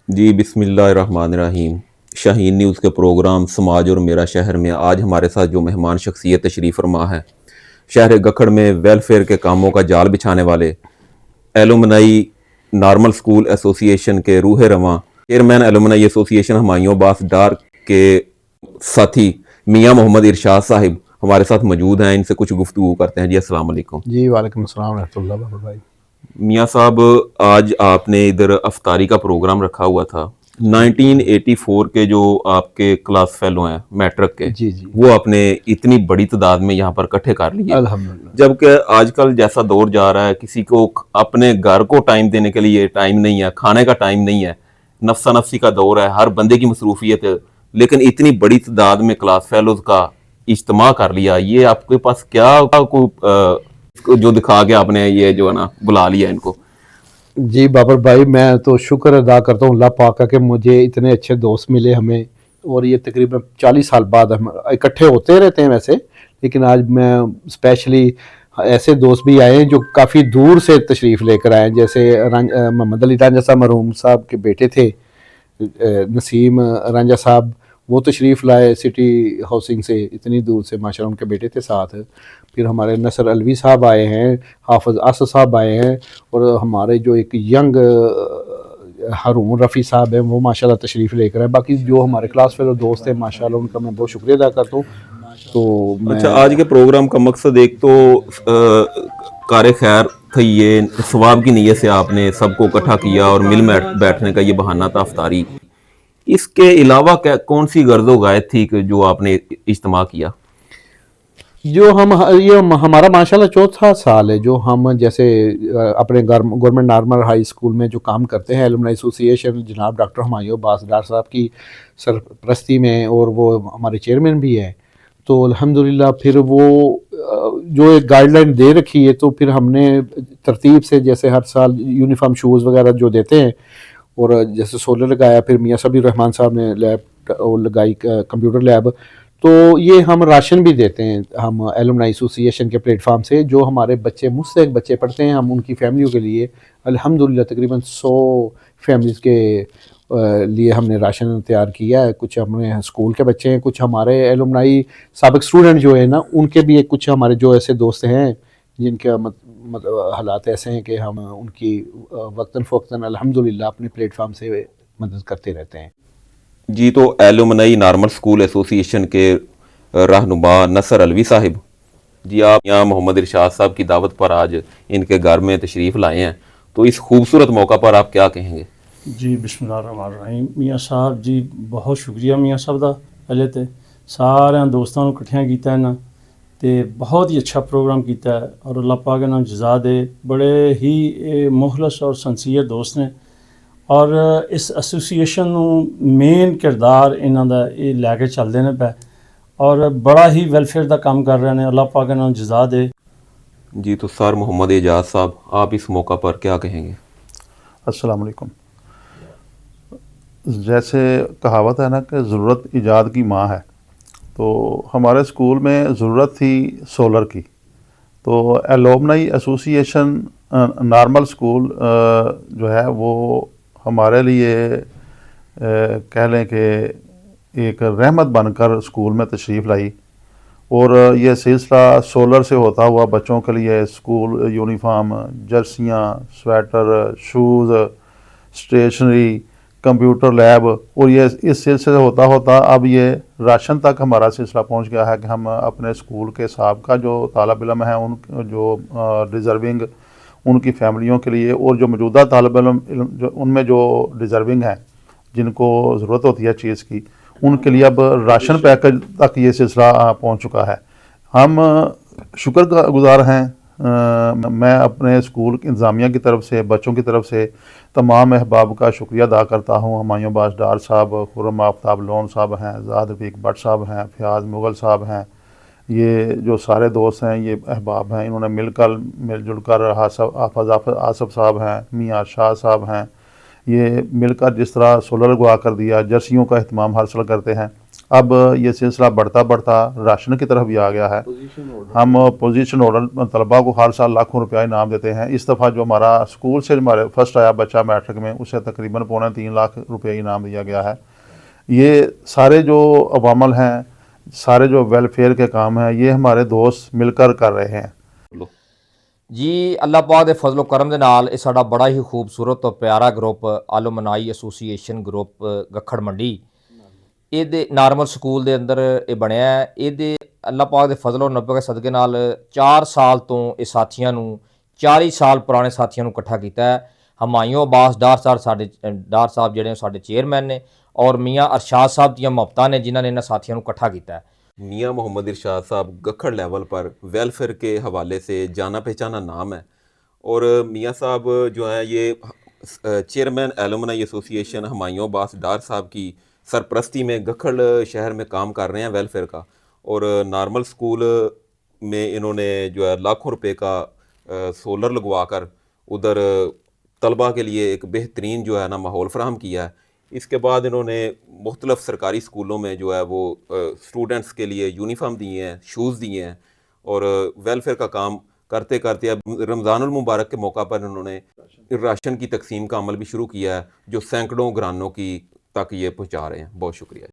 जी बिस्मिल्लाहिर्रहमानिर्रहीम। शाहीन न्यूज़ के प्रोग्राम समाज और मेरा शहर में आज हमारे साथ जो मेहमान शख्सियत तशरीफ़ फरमा है, शहर गखड़ में वेलफेयर के कामों का जाल बिछाने वाले एलुमनाई नॉर्मल स्कूल एसोसिएशन के रूह रवां चेयरमैन एलुमनाई एसोसिएशन हमायूं बास डार के साथी मियाँ मोहम्मद इरशाद साहिब हमारे साथ मौजूद हैं। इनसे कुछ गुफ्तगू करते हैं। जी अस्सलाम वालेकुम। जी वालेकुम अस्सलाम रहमतुल्लाह भाई। मियाँ साहब, आज आपने इधर अफ्तारी का प्रोग्राम रखा हुआ था। 1984 के जो आपके क्लास फेलो हैं मैट्रिक के, जी जी वो आपने इतनी बड़ी तादाद में यहाँ पर इकट्ठे कर लिए, अल्हम्दुलिल्लाह। जबकि आजकल जैसा दौर जा रहा है, किसी को अपने घर को टाइम देने के लिए टाइम नहीं है, खाने का टाइम नहीं है, नफ्सा नफ्सी का दौर है, हर बंदे की मसरूफियत है, लेकिन इतनी बड़ी तादाद में क्लास फेलोज का इज्तिमा कर लिया, ये आपके पास क्या जो दिखा के आपने ये जो है ना बुला लिया इनको? जी बाबर भाई, मैं तो शुक्र अदा करता हूँ अल्लाह पाक का कि मुझे इतने अच्छे दोस्त मिले हमें। और ये तकरीबन 40 साल बाद हम इकट्ठे होते रहते हैं वैसे, लेकिन आज मैं स्पेशली ऐसे दोस्त भी आए हैं जो काफ़ी दूर से तशरीफ़ लेकर आए हैं। जैसे मोहम्मद अली रांझा साहब मरहूम साहब के बेटे थे, नसीम रांझा साहब, वो तशरीफ़ लाए सिटी हाउसिंग से, इतनी दूर से, माशाल्लाह उनके बेटे थे साथ। फिर हमारे नसर अलवी साहब आए हैं, हाफिज़ असद साहब आए हैं, और हमारे जो एक यंग हारून रफ़ी साहब हैं, वो माशाल्लाह तशरीफ़ लेकर आए। बाकी जो हमारे क्लास फेलो दोस्त हैं माशाल्लाह, उनका मैं बहुत शुक्रिया अदा करता हूँ। तो अच्छा, मैं आज के प्रोग्राम का मकसद एक तो कार खैर थी, ये सवाब की नीयत से आपने सबको इकट्ठा किया और मिल बैठने का ये बहाना था अफ्तारी। इसके अलावा क्या कौन सी गर्दो गायत थी कि जो आपने इज्तिमा किया? जो हम ये हमारा माशाल्लाह चौथा साल है जो हम जैसे अपने गवर्नमेंट नॉर्मल हाई स्कूल में जो काम करते हैं, एलुमनाई एसोसिएशन जनाब डॉक्टर हुमायूं अब्बास डार साहब की सरपरस्ती में, और वो हमारे चेयरमैन भी हैं। तो अल्हम्दुलिल्लाह फिर वो जो एक गाइडलाइन दे रखी है, तो फिर हमने तरतीब से जैसे हर साल यूनिफॉर्म शूज़ वगैरह जो देते हैं, और जैसे सोलर लगाया, फिर मियाँ सबीर रहमान साहब ने लैब लगाई, कंप्यूटर लैब। तो ये हम राशन भी देते हैं, हम एलुमनाई एसोसिएशन के प्लेटफार्म से, जो हमारे बच्चे मुझसे बच्चे पढ़ते हैं, हम उनकी फैमिलियों के लिए अल्हम्दुलिल्लाह तकरीबन 100 फैमिलीज़ के लिए हमने राशन तैयार किया है। कुछ हमने स्कूल के बच्चे हैं, कुछ हमारे एलुमनाई साबिक स्टूडेंट जो है ना, उनके भी एक कुछ हमारे जो ऐसे दोस्त हैं जिनका हालात ऐसे हैं कि हम उनकी वक्तन फ़वक्तन अल्हम्दुलिल्लाह अपने प्लेटफार्म से मदद करते रहते हैं। जी, तो एलुमनाई नॉर्मल स्कूल एसोसिएशन के रहनुमा नसर अलवी साहिब जी, आप यहाँ मोहम्मद इरशाद साहब की दावत पर आज इनके घर में तशरीफ़ लाए हैं, तो इस खूबसूरत मौका पर आप क्या कहेंगे? जी बिस्मिल्लाहिर्रहमानिर्रहीम। मियाँ साहब जी बहुत शुक्रिया मियाँ साहब का पहले तो सारे दोस्तों को इकट्ठिया किया इन्हें, तो बहुत ही अच्छा प्रोग्राम किया है, और अल्लाह पाक इन्हें जज़ा दे। बड़े ही मुखलस और सिंसीयर दोस्त ने, और इस एसोसीएशन मेन किरदार इन्हों का ये लैके चलते हैं पै, और बड़ा ही वेलफेयर का काम कर रहे हैं। अल्लाह पाक इन्हें जज़ा दे। जी, तो सर मोहम्मद एजाज साहब, आप इस मौका पर क्या कहेंगे? अस्सलाम वालेकुम। जैसे कहावत है ना कि ज़रूरत ईजाद की माँ है, तो हमारे स्कूल में ज़रूरत थी सोलर की। तो एलुमनाई एसोसिएशन नॉर्मल स्कूल जो है वो हमारे लिए कह लें कि एक रहमत बनकर स्कूल में तशरीफ़ लाई, और ये सिलसिला सोलर से होता हुआ बच्चों के लिए स्कूल यूनिफॉर्म, जर्सियाँ, sweater, shoes, stationery, computer lab, और ये इस सिलसिले होता होता अब ये राशन तक हमारा सिलसिला पहुंच गया है कि हम अपने स्कूल के साबका जो तालब इल्म हैं, उन जो डिज़र्विंग, उनकी फ़ैमिलियों के लिए, और जो मौजूदा तालब इल्म जो उनमें जो डिज़र्विंग हैं जिनको ज़रूरत होती है चीज़ की, उनके लिए अब राशन पैकेज तक ये सिलसिला पहुंच चुका है। हम शुक्रगुज़ार हैं। मैं अपने स्कूल की इंतज़ामिया की तरफ से, बच्चों की तरफ से तमाम अहबाब का शुक्रिया अदा करता हूँ। हुमायूं अब्बास डार साहब, खुर्रम आफ्ताब लोन साहब हैं, ज़ाद रफ़ीक भट्ट साहब हैं, फ़याज़ मुग़ल साहब हैं, ये जो सारे दोस्त हैं, ये अहबाब हैं, इन्होंने मिलजुल कर, हाफ़िज़ आसफ़ साहब हैं, मियाँ शाह साहब हैं, ये मिलकर जिस तरह सोलर लगवा कर दिया, जर्सियों का अहतमाम हर साल करते हैं। اب یہ سلسلہ بڑھتا بڑھتا راشن کی طرف بھی آ گیا ہے. ہم پوزیشن آرڈر طلباء کو ہر سال لاکھوں روپیہ انعام دیتے ہیں. اس دفعہ جو ہمارا اسکول سے ہمارے فرسٹ آیا بچہ میٹرک میں، اسے تقریباً 3.25 لاکھ روپیہ انعام دیا گیا ہے. یہ سارے جو عوامل ہیں، سارے جو ویلفیئر کے کام ہیں، یہ ہمارے دوست مل کر کر رہے ہیں. جی اللہ پاک دے فضل و کرم دے نال یہ ساڈا بڑا ہی خوبصورت تو پیارا گروپ الومنائی ایسوਸੀਏਸ਼ਨ گروپ گکھڑ منڈی یہ دے نارمل سکول دے اندر یہ بنیا ہے. یہ دے اللہ پاک دے فضل و نعمت کے صدقے نال 4 سال تو یہ ساتھیاں نو 40 سال پرانے ساتھیاں نو اکٹھا کیتا ہے. ہمایوں عباس ڈار صاحب ساڈے ڈار صاحب جڑے ساڈے چیئرمین نے، اور میاں ارشاد صاحب دیاں محبتاں نے جنہاں نے انہاں ساتھیاں نو اکٹھا کیتا ہے. میاں محمد ارشاد صاحب گکھڑ لیول پر ویلفیئر کے حوالے سے جانا پہچانا نام ہے، اور میاں صاحب جو ہیں یہ چیئرمین ایلومنائی ایسوسی ایشن ہمایوں عباس ڈار صاحب کی سرپرستی میں گکھڑ شہر میں کام کر رہے ہیں ویلفیئر کا. اور نارمل سکول میں انہوں نے جو ہے لاکھوں روپے کا سولر لگوا کر ادھر طلباء کے لیے ایک بہترین جو ہے نا ماحول فراہم کیا ہے. اس کے بعد انہوں نے مختلف سرکاری اسکولوں میں جو ہے وہ اسٹوڈنٹس کے لیے یونیفارم دیے ہیں، شوز دیے ہیں، اور ویلفیئر کا کام کرتے کرتے اب رمضان المبارک کے موقع پر انہوں نے راشن کی تقسیم کا عمل بھی شروع کیا ہے، جو سینکڑوں گھرانوں کی تک یہ پہنچا رہے ہیں. بہت شکریہ.